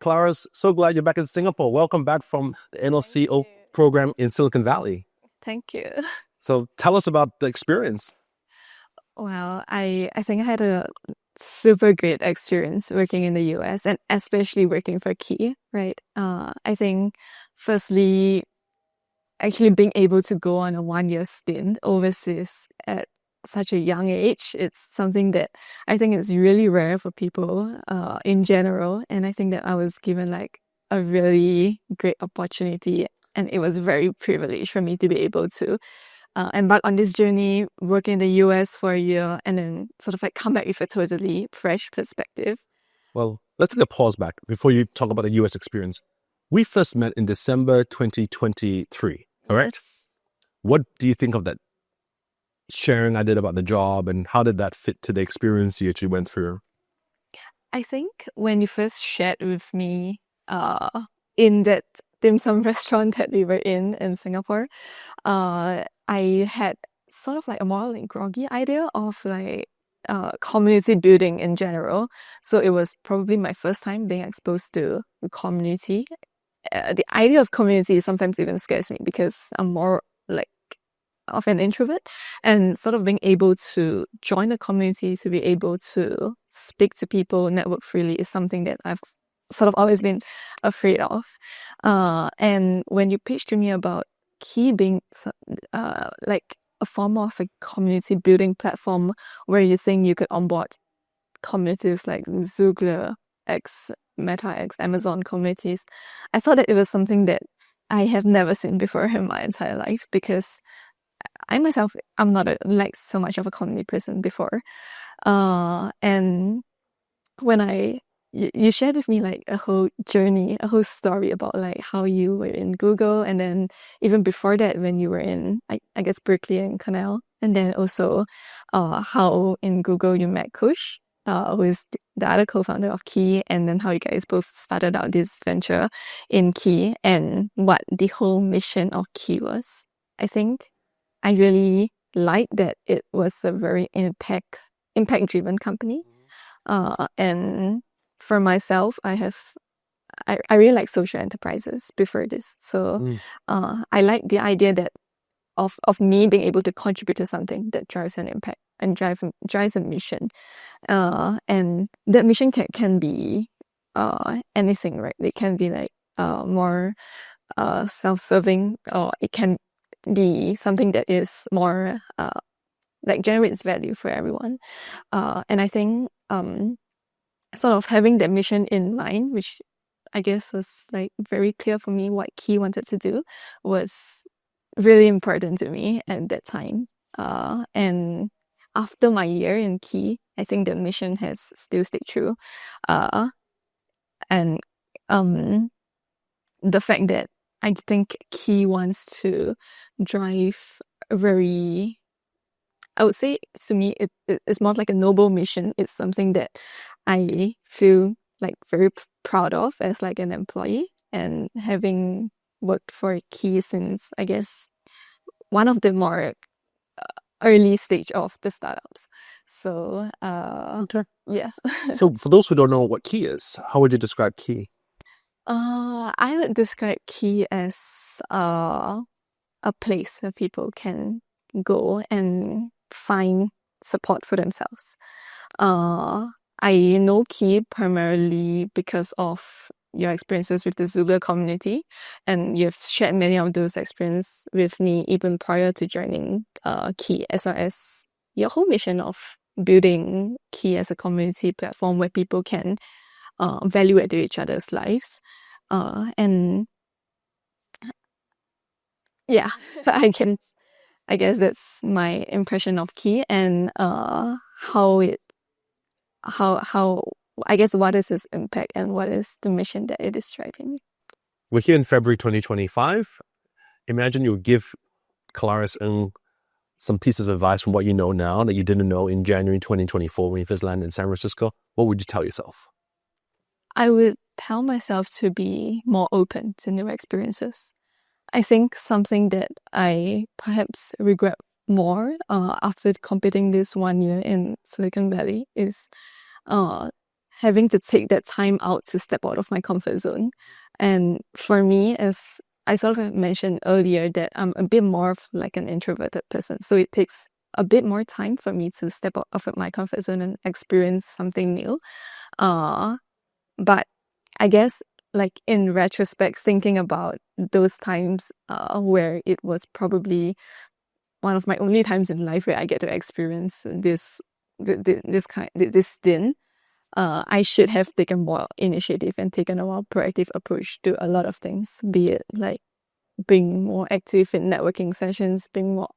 Kalaris, so glad you're back in Singapore. Welcome back from the NLCO program in Silicon Valley. Thank you. So tell us about the experience. Well, I think I had a super great experience working in the US and especially working for Key, right? I think firstly, actually being able to go on a 1 year stint overseas at such a young age, it's something that I think is really rare for people in general. And I think that I was given like a really great opportunity and it was very privileged for me to be able to embark on this journey, work in the US for a year, and then sort of like come back with a totally fresh perspective. Well, let's take a pause back before you talk about the US experience. We first met in December 2023, correct? Yes. What do you think of that sharing I did about the job, and how did that fit to the experience you actually went through? I think when you first shared with me in that dim sum restaurant that we were in Singapore, I had sort of like a more like groggy idea of like community building in general. So it was probably my first time being exposed to community. The idea of community sometimes even scares me because I'm more like of an introvert, and sort of being able to join a community, to be able to speak to people, network freely is something that I've sort of always been afraid of. And when you pitched to me about Key being like a form of a community building platform where you think you could onboard communities like Zoogla X, Meta X, Amazon communities, I thought that it was something that I have never seen before in my entire life, because I myself, I'm not like so much of a comedy person before. And when you shared with me like a whole journey, a whole story about like how you were in Google, and then even before that when you were in, I guess, Berkeley and Cornell, and then also how in Google you met Kush, who is the other co-founder of Key, and then how you guys both started out this venture in Key and what the whole mission of Key was. I think I really liked that it was a very impact driven company. And for myself, I really like social enterprises before this. So I like the idea that of me being able to contribute to something that drives an impact and drives a mission. And that mission can be anything, right? It can be like more self-serving, or it can be something that is more like generates value for everyone. And I think sort of having that mission in mind, which I guess was like very clear for me what Key wanted to do, was really important to me at that time. And after my year in Key, I think the mission has still stayed true. And the fact that I think Key wants to drive a very, I would say to me, it's more like a noble mission. It's something that I feel like very proud of as like an employee, and having worked for Key since, I guess, one of the more early stage of the startups. So, Okay. yeah. So for those who don't know what Key is, how would you describe Key? I would describe Key as a place where people can go and find support for themselves. I know Key primarily because of your experiences with the Zoogla community, and you've shared many of those experiences with me even prior to joining Key, as well as your whole mission of building Key as a community platform where people can value add to each other's lives. And yeah, I guess that's my impression of Key, and how I guess what is its impact and what is the mission that it is driving. We're here in February 2025. Imagine you would give Kalaris Ng some pieces of advice from what you know now that you didn't know in January 2024 when you first landed in San Francisco. What would you tell yourself? I would tell myself to be more open to new experiences. I think something that I perhaps regret more after completing this 1 year in Silicon Valley is having to take that time out to step out of my comfort zone. And for me, as I sort of mentioned earlier, that I'm a bit more of like an introverted person. So it takes a bit more time for me to step out of my comfort zone and experience something new. But I guess, like, in retrospect, thinking about those times where it was probably one of my only times in life where I get to experience this stint, I should have taken more initiative and taken a more proactive approach to a lot of things, be it like being more active in networking sessions, being more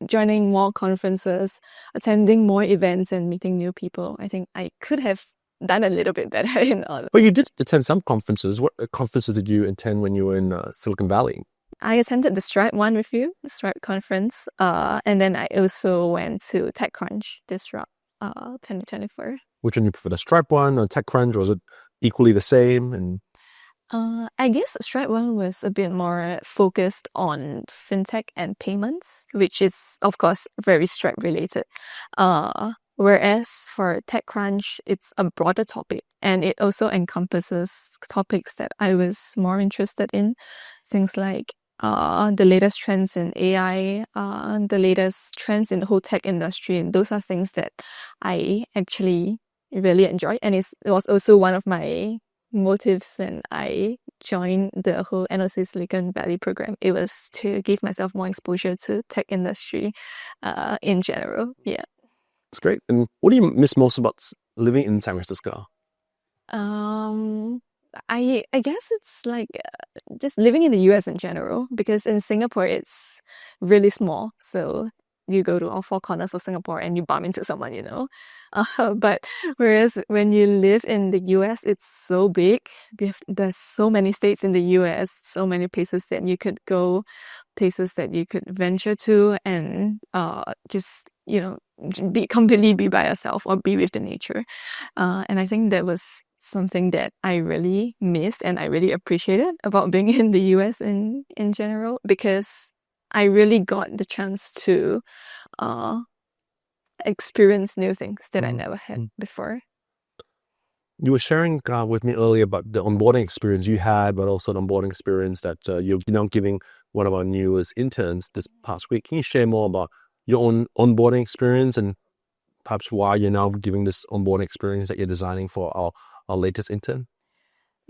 joining more conferences, attending more events, and meeting new people. I think I could have done a little bit better in all. But you did attend some conferences. What conferences did you attend when you were in Silicon Valley? I attended the Stripe one with you, the Stripe conference, and then I also went to TechCrunch this 2024. Which one you prefer, the Stripe one or TechCrunch? Was it equally the same? And I guess Stripe one was a bit more focused on fintech and payments, which is, of course, very Stripe related. Whereas for TechCrunch, it's a broader topic, and it also encompasses topics that I was more interested in. Things like the latest trends in AI, the latest trends in the whole tech industry. And those are things that I actually really enjoy. And it was also one of my motives when I joined the whole NOC Silicon Valley program. It was to give myself more exposure to tech industry in general. Yeah. it's great. And what do you miss most about living in San Francisco? I guess it's like just living in the US in general, because in Singapore it's really small. So you go to all four corners of Singapore and you bump into someone, you know. But whereas when you live in the US, it's so big. There's so many states in the US, so many places that you could go, places that you could venture to, and just, you know, completely be by yourself or be with the nature. And I think that was something that I really missed and I really appreciated about being in the US in general, because I really got the chance to experience new things that I never had before. You were sharing with me earlier about the onboarding experience you had, but also the onboarding experience that you're now giving one of our newest interns this past week. Can you share more about your own onboarding experience and perhaps why you're now giving this onboarding experience that you're designing for our latest intern?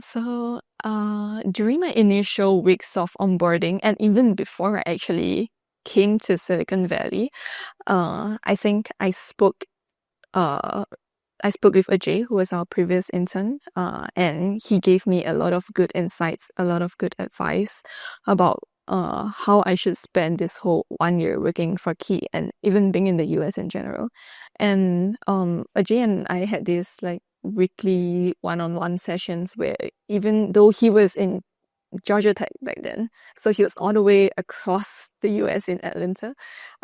So during my initial weeks of onboarding, and even before I actually came to Silicon Valley, I think I spoke with Ajay, who was our previous intern, and he gave me a lot of good insights, a lot of good advice about how I should spend this whole 1 year working for Key and even being in the US in general. And Ajay and I had this like weekly one-on-one sessions where, even though he was in Georgia Tech back then, so he was all the way across the US in Atlanta,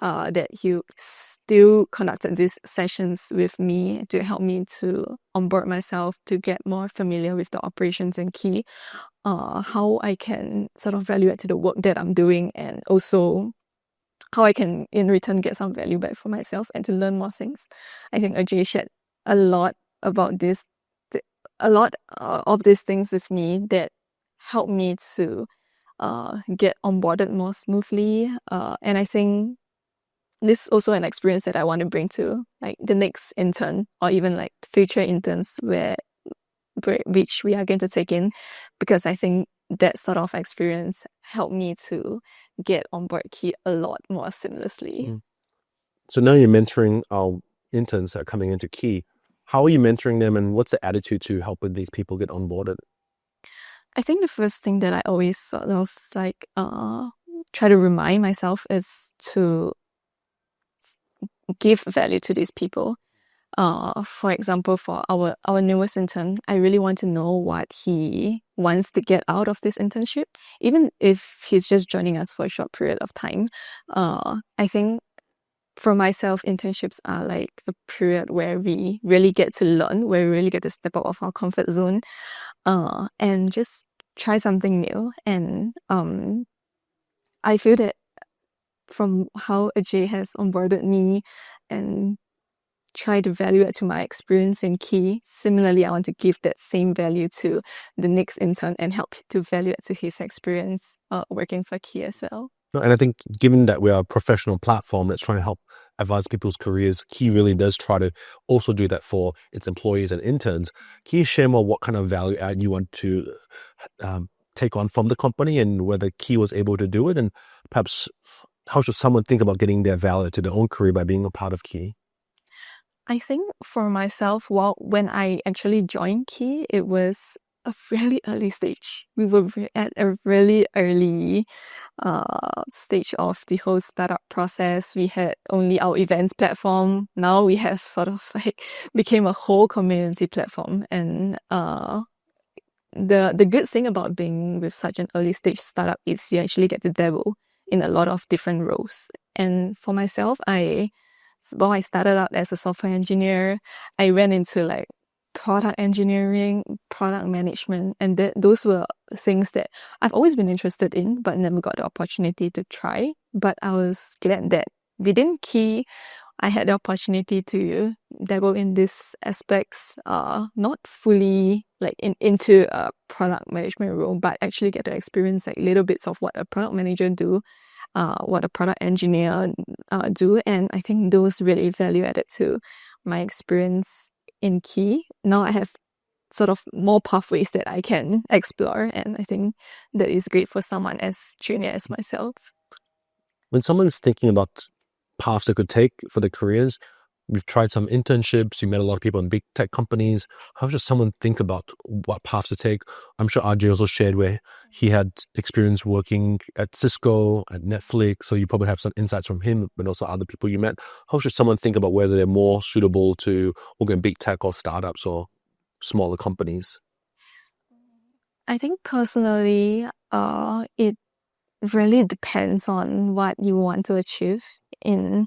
that he still conducted these sessions with me to help me to onboard myself, to get more familiar with the operations in Key, how I can sort of value add to the work that I'm doing, and also how I can in return get some value back for myself and to learn more things. I think Ajay shared a lot about this, a lot of these things with me that helped me to get onboarded more smoothly. And I think this is also an experience that I want to bring to like the next intern or even like future interns which we are going to take in, because I think that sort of experience helped me to get on board Key a lot more seamlessly. So now you're mentoring our interns that are coming into Key. How are you mentoring them, and what's the attitude to helping these people get onboarded? I think the first thing that I always sort of like try to remind myself is to give value to these people. For example, for our newest intern, I really want to know what he wants to get out of this internship, even if he's just joining us for a short period of time. I think for myself, internships are like a period where we really get to learn, where we really get to step out of our comfort zone, and just try something new. And I feel that from how Ajay has onboarded me and try to value add to my experience in Key. Similarly, I want to give that same value to the next intern and help to value add to his experience working for Key as well. And I think given that we are a professional platform that's trying to help advance people's careers, Key really does try to also do that for its employees and interns. Can you share more what kind of value add you want to take on from the company and whether Key was able to do it? And perhaps how should someone think about getting their value to their own career by being a part of Key? I think for myself, when I actually joined Key, it was a really early stage. We were at a really early stage of the whole startup process. We had only our events platform. Now we have sort of like became a whole community platform. And the good thing about being with such an early stage startup is you actually get to dabble in a lot of different roles. And for myself, I started out as a software engineer. I went into like product engineering, product management, and those were things that I've always been interested in, but never got the opportunity to try. But I was glad that within Key, I had the opportunity to dabble in these aspects, not fully like into a product management role, but actually get to experience like little bits of what a product manager do, what a product engineer do, and I think those really value added to my experience in Key. Now I have sort of more pathways that I can explore, and I think that is great for someone as junior as myself. When someone's thinking about paths they could take for their careers, we've tried some internships, you met a lot of people in big tech companies. How should someone think about what paths to take? I'm sure RJ also shared where he had experience working at Cisco, at Netflix, so you probably have some insights from him, but also other people you met. How should someone think about whether they're more suitable to work in big tech or startups or smaller companies? I think personally, it really depends on what you want to achieve in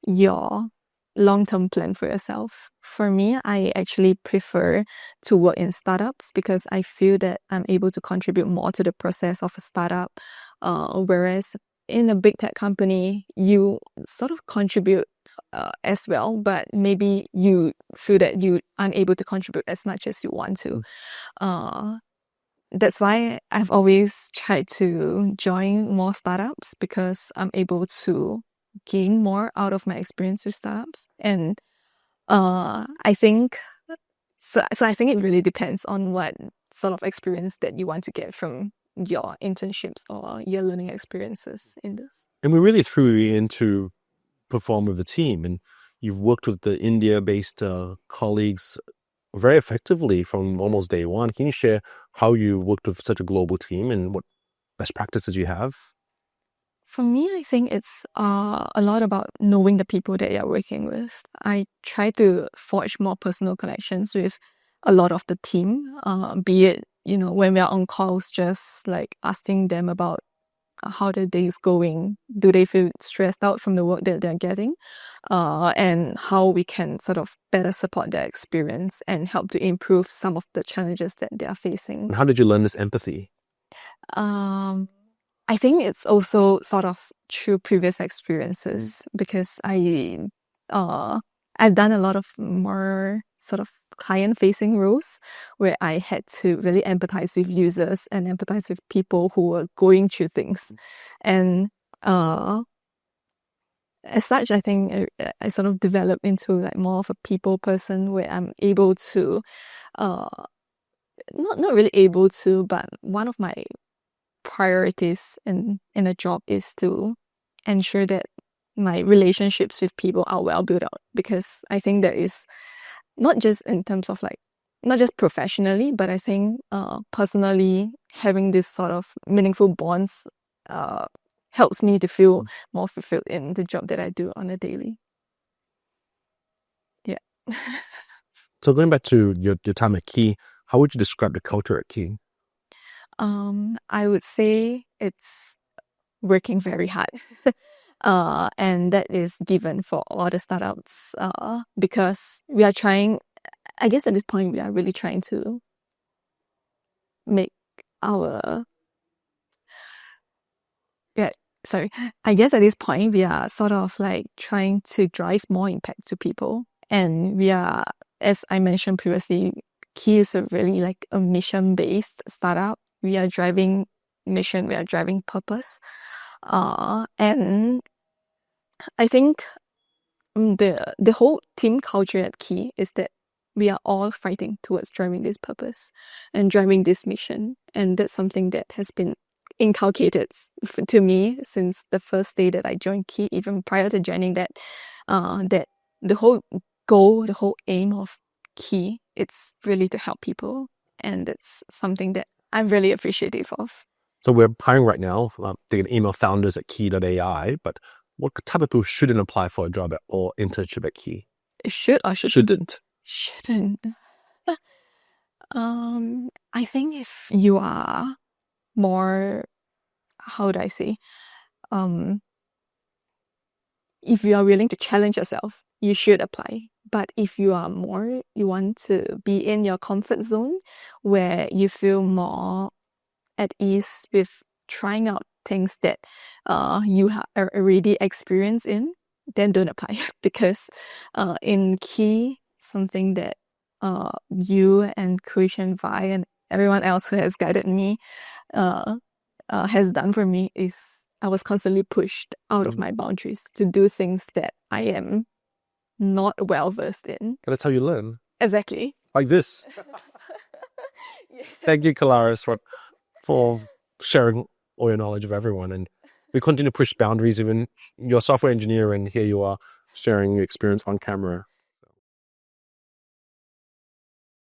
your long-term plan for yourself. For me, I actually prefer to work in startups because I feel that I'm able to contribute more to the process of a startup. Whereas in a big tech company, you sort of contribute as well, but maybe you feel that you aren't able to contribute as much as you want to. That's why I've always tried to join more startups because I'm able to gain more out of my experience with startups. And I think I think it really depends on what sort of experience that you want to get from your internships or your learning experiences in this. And we really threw you in to perform with the team, and you've worked with the India-based colleagues very effectively from almost day one. Can you share how you worked with such a global team and what best practices you have? For me, I think it's a lot about knowing the people that you're working with. I try to forge more personal connections with a lot of the team, be it, when we're on calls, just like asking them about how the day is going. Do they feel stressed out from the work that they're getting? And how we can sort of better support their experience and help to improve some of the challenges that they are facing. And how did you learn this empathy? I think it's also sort of through previous experiences because I've done a lot of more sort of client-facing roles where I had to really empathize with users and empathize with people who were going through things. And as such, I think I sort of developed into like more of a people person where I'm able to, not really able to, but one of my priorities in a job is to ensure that my relationships with people are well built out, because I think that is not just in terms of like, not just professionally, but I think personally having this sort of meaningful bonds helps me to feel more fulfilled in the job that I do on a daily. Yeah. So going back to your time at Key, how would you describe the culture at Key? I would say it's working very hard. And that is given for all the startups because we are trying, I guess at this point, we are really trying to make our, I guess at this point, we are sort of like trying to drive more impact to people. And we are, as I mentioned previously, Key is a really like a mission-based startup. We are driving mission, we are driving purpose. And I think the whole team culture at Key is that we are all fighting towards driving this purpose and driving this mission. And that's something that has been inculcated to me since the first day that I joined Key, even prior to joining that, that the whole goal, the whole aim of Key, it's really to help people. And that's something that I'm really appreciative of. So we're hiring right now. They can email founders at key.ai, but what type of people shouldn't apply for a job or internship at Key? Should or Shouldn't. Shouldn't. I think if you are more, how would I say, if you are willing to challenge yourself, you should apply. But if you are more, you want to be in your comfort zone where you feel more at ease with trying out things that you are already experienced in, then don't apply. Because in Key, something that you and Krishan Vi and everyone else who has guided me has done for me is I was constantly pushed out of my boundaries to do things that I am not well versed in. That's how you learn. Exactly. Like this. Thank you, Kalaris, for sharing all your knowledge of everyone. And we continue to push boundaries. Even you're a software engineer, and here you are sharing your experience on camera.